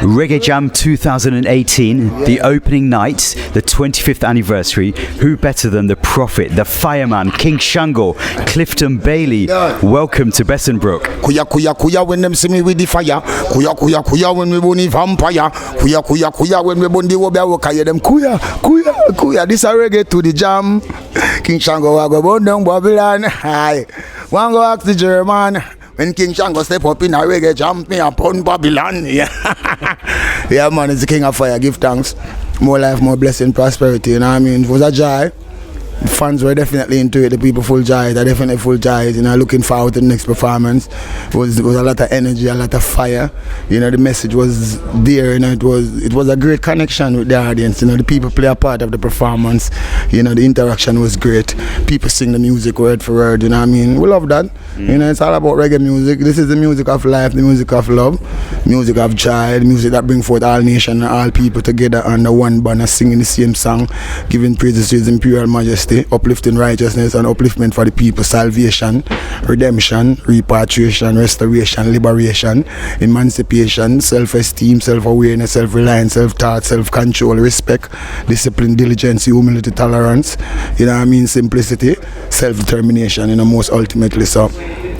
Reggae Jam 2018, the opening night, the 25th anniversary. Who better than the Prophet, the Fireman, King Shango, Clifton Bailey? Welcome to Bersenbrück. Kuya kuya kuya when them see me with the fire. Kuya kuya kuya when we burn the vampire. Kuya kuya kuya when we burn the wobia. Them kuya kuya kuya. This a reggae to the jam. King Shango go burn down Babylon. Hi, one go ask the German. When King Shango step up in a reggae jam, me upon Babylon. Yeah, yeah, man, it's the King of Fire. Give thanks. More life, more blessing, prosperity. You know what I mean? It was a joy. The fans were definitely into it. The people full joy. They're definitely full joy. You know, looking forward to the next performance. It was a lot of energy, a lot of fire. You know, the message was there. You know, it was a great connection with the audience. You know, the people play a part of the performance. You know, the interaction was great. People sing the music word for word. You know what I mean? We love that. You know, it's all about reggae music. This is the music of life, the music of love, music of joy, the music that brings forth all nations and all people together under one banner, singing the same song, giving praises to His Imperial Majesty, uplifting righteousness and upliftment for the people, salvation, redemption, repatriation, restoration, liberation, emancipation, self-esteem, self-awareness, self-reliance, self-thought, self-control, respect, discipline, diligence, humility, tolerance, you know what I mean, simplicity, self-determination, you know, most ultimately. So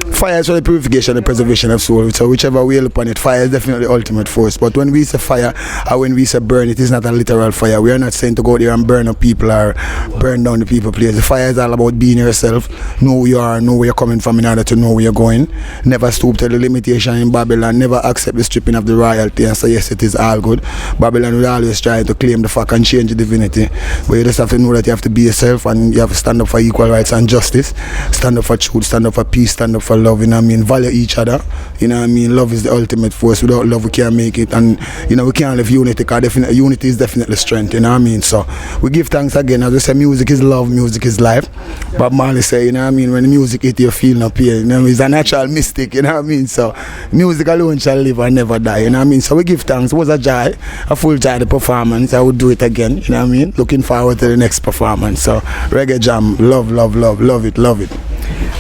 fire is for the purification and preservation of soul. So whichever way you look upon it, fire is definitely the ultimate force. But when we say fire or when we say burn, it is not a literal fire. We are not saying to go there and burn up people or burn down the people place. The fire is all about being yourself, know who you are, know where you're coming from in order to know where you're going. Never stoop to the limitation in Babylon. Never accept the stripping of the royalty and say yes, it is all good. Babylon will always try to claim the fact and change the divinity. But you just have to know that you have to be yourself and you have to stand up for equal rights and justice. Stand up for truth, stand up for peace, stand up for love, you know what I mean, value each other, you know what I mean. Love is the ultimate force. Without love we can't make it, and you know we can't live unity, because unity is definitely strength, you know what I mean. So we give thanks again. As we say, music is love, music is life. But Marley say, you know what I mean, when the music hit you feel no pain, you know what I mean? It's a natural mystic, you know what I mean. So music alone shall live and never die, you know what I mean. So we give thanks. It was a joy, a full joy, the performance. I would do it again, you know what I mean. Looking forward to the next performance. So Reggae Jam, love, love, love, love it, love it.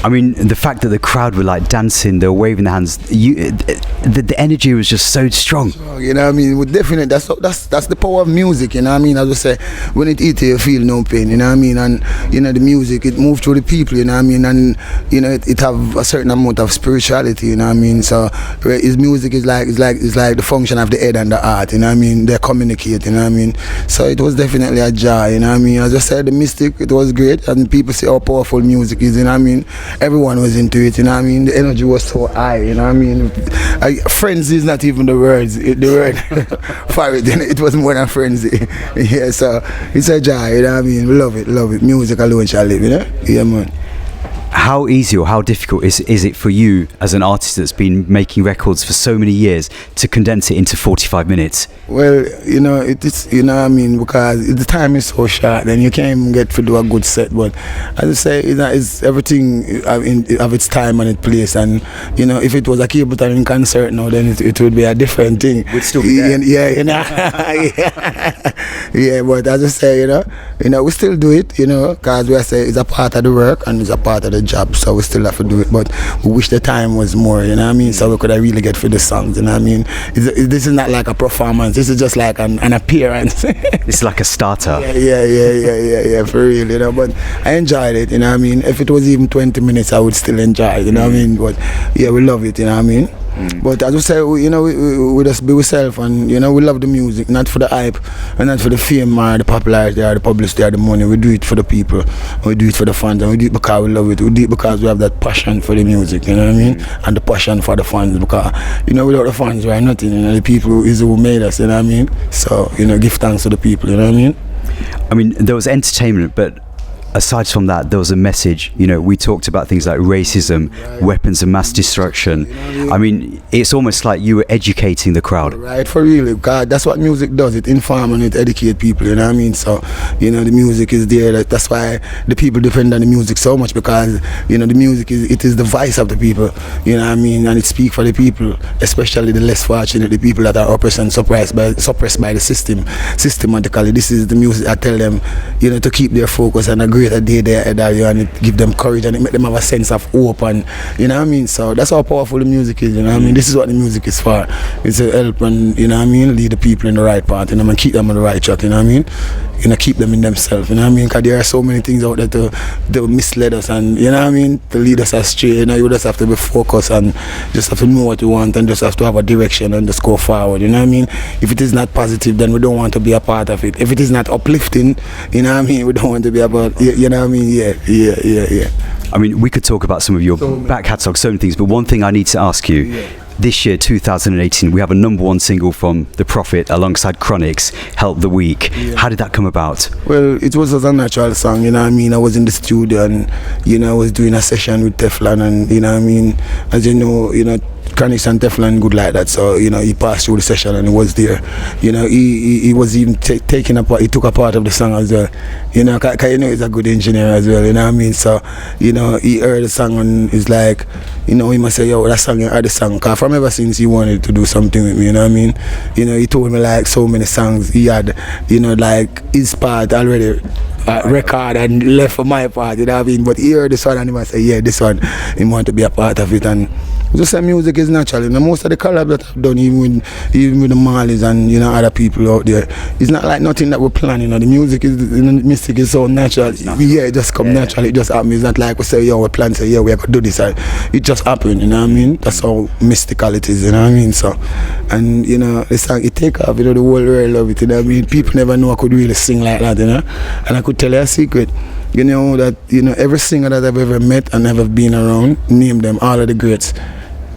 I mean, the fact that the crowd were like dancing, they were waving their hands, the energy was just so strong. You know what I mean? With definitely, that's the power of music, you know what I mean? As I say, when it hits you feel no pain, you know what I mean? And you know, the music, it moves through the people, you know what I mean? And you know, it have a certain amount of spirituality, you know what I mean? So his music is like the function of the head and the heart, you know what I mean? They communicate, you know what I mean? So it was definitely a joy, you know what I mean? As I said, the mystic, it was great, and people say how powerful music is, you know what I mean? Everyone was into it, you know what I mean? The energy was so high, you know what I mean? Frenzy is not even the word for it, it was more than frenzy. Yeah, so it's a joy, you know what I mean? We love it, love it. Music alone shall live, you know? Yeah, man. How easy or how difficult is it for you as an artist that's been making records for so many years to condense it into 45 minutes? Well, you know, it's, you know what I mean, because the time is so short, then you can't even get to do a good set. But as I say, it's everything of its time and its place. And, you know, if it was a Capleton in concert now, then it would be a different thing. Would still be there. Yeah, you know. Yeah, but as I say, you know, we still do it, you know, because we say it's a part of the work and it's a part of the job, so we still have to do it. But we wish the time was more, you know what I mean, so we could really get for the songs, you know what I mean. This is not like a performance, this is just like an appearance. It's like a starter. Yeah, for real, you know. But I enjoyed it, you know what I mean. If it was even 20 minutes, I would still enjoy it, you know what I mean. But yeah, we love it, you know what I mean. But as we say, you know, we just be ourselves, and you know, we love the music, not for the hype and not for the fame or the popularity or the publicity or the money. We do it for the people, we do it for the fans, and we do it because we love it. We do it because we have that passion for the music, you know what I mean, and the passion for the fans. Because you know, without the fans, we are nothing. You know, the people is who made us, you know what I mean. So you know, give thanks to the people, you know what I mean. I mean, there was entertainment, but aside from that, there was a message. You know, we talked about things like racism, weapons of mass destruction. I mean, it's almost like you were educating the crowd. Right, for real, because that's what music does. It informs and it educates people, you know what I mean? So, you know, the music is there. That's why the people depend on the music so much, because, you know, the music is the voice of the people, you know what I mean? And it speaks for the people, especially the less fortunate, the people that are oppressed and suppressed by the system. Systematically, this is the music I tell them, you know, to keep their focus and a great greater day there ahead of you, and it give them courage and it make them have a sense of hope, and you know what I mean. So that's how powerful the music is, you know what I mean. This is what the music is for. It's to help and, you know what I mean, lead the people in the right path, you know, and keep them on the right track, you know what I mean. You know, keep them in themselves, you know what I mean, because there are so many things out there to mislead us, and you know what I mean, to lead us astray. You know, you just have to be focused and just have to know what you want and just have to have a direction and just go forward, you know what I mean. If it is not positive, then we don't want to be a part of it. If it is not uplifting, you know what I mean, we don't want to be about, you know what I mean. Yeah. I mean, we could talk about some of your back catalogue, so many things, but one thing I need to ask you, this year, 2018, we have a #1 single from The Prophet alongside Chronix, Help the Weak. How did that come about? Well, it was a natural song, you know what I mean. I was in the studio and, you know, I was doing a session with Teflon, and, you know what I mean, as you know, Chronix and Teflon good like that, so you know he passed through the session and he was there. You know, he was even taking a part. He took a part of the song as well. You know, cause you know he's a good engineer as well. You know what I mean? So you know he heard the song and he's like, you know, he must say, yo, that song, you heard the song. Cause from ever since he wanted to do something with me. You know what I mean? You know, he told me like so many songs he had. You know, like his part already. Record and left for my part, you know what I mean? But he heard this one and he must say, yeah, this one, he want to be a part of it. And just say music is natural. You know, most of the collabs that I've done, even with the Marleys and, you know, other people out there, it's not like nothing that we plan, you know. The music is, you know, the mystic is so natural. Yeah, it just come naturally. It just happens. It's not like we say, yo, we plan, say, yeah, we are going to do this. It just happens, you know what I mean? That's how mystical it is, you know what I mean? So, and, you know, the song, it take off, you know, the whole world love it, you know what I mean? People never know I could really sing like that, you know? And I could tell you a secret, you know, that, you know, every singer that I've ever met and ever been around, name them, all of the greats,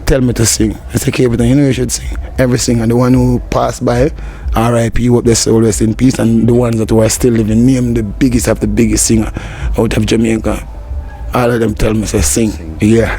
tell me to sing. I say, Capleton, you know you should sing. Every singer, the one who passed by, R.I.P., hope their soul rest in peace, and the ones that were still living, name the biggest of the biggest singer out of Jamaica. All of them tell me to sing. Yeah.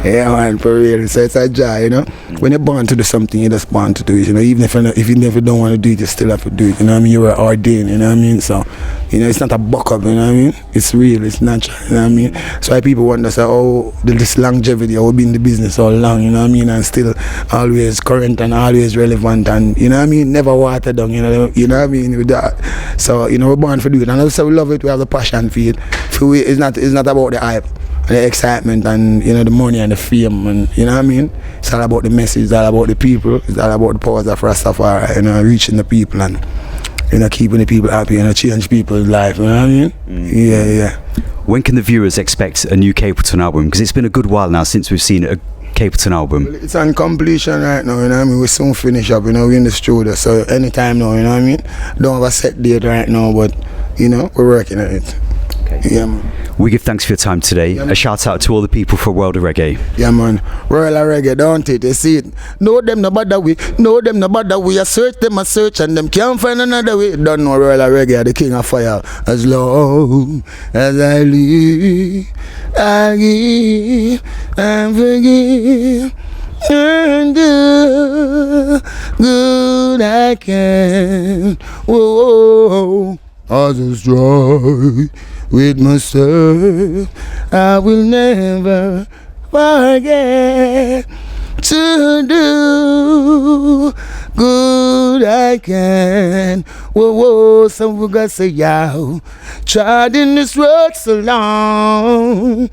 Yeah, man, for real. So it's a joy, you know. When you're born to do something, you're just born to do it, you know. Even if you never don't want to do it, you still have to do it, you know what I mean? You were ordained, you know what I mean? So, you know, it's not a buck up, you know what I mean? It's real, it's natural, you know what I mean? So why people wonder, say, oh, this longevity, I'll be in the business all long, you know what I mean? And still always current and always relevant and, you know what I mean? Never watered down, you know what I mean? With that. So, you know, we're born to do it. And also we love it, we have the passion for it. It's not about the hype and the excitement and, you know, the money and the fame, and you know what I mean? It's all about the message, it's all about the people, it's all about the powers of Rastafari, you know, reaching the people and, you know, keeping the people happy and change people's life, you know what I mean? Yeah. When can the viewers expect a new Capleton album? Because it's been a good while now since we've seen a Capleton album. Well, it's on completion right now, you know what I mean? We soon finish up, you know, we're in the studio, so anytime now, you know what I mean? Don't have a set date right now, but, you know, we're working on it. Okay. Yeah, man. We give thanks for your time today. Yeah, a shout out to all the people for World of Reggae. Yeah, man. World of Reggae, don't it? You see it? Know them no bother we. Know them no bother we. I search them, I search, and them can't find another way. Don't know World of Reggae, the king of fire. As long as I live, I give and forgive. And do good I can. Whoa, I just try with myself. I will never forget to do good I can. Whoa, some we gotta say, yo, tried in this road so long,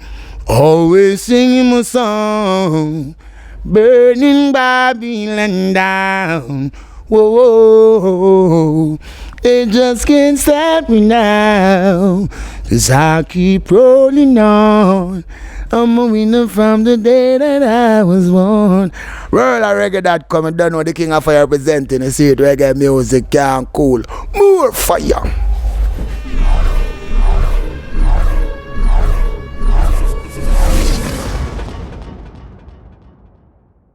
always singing my song, burning Babylon down. Whoa, they just can't stop me now, 'cause I keep rolling on. I'm a winner from the day that I was born. World of Reggae.com, I don't know the king of fire representing. You see it, reggae music can't cool. More fire.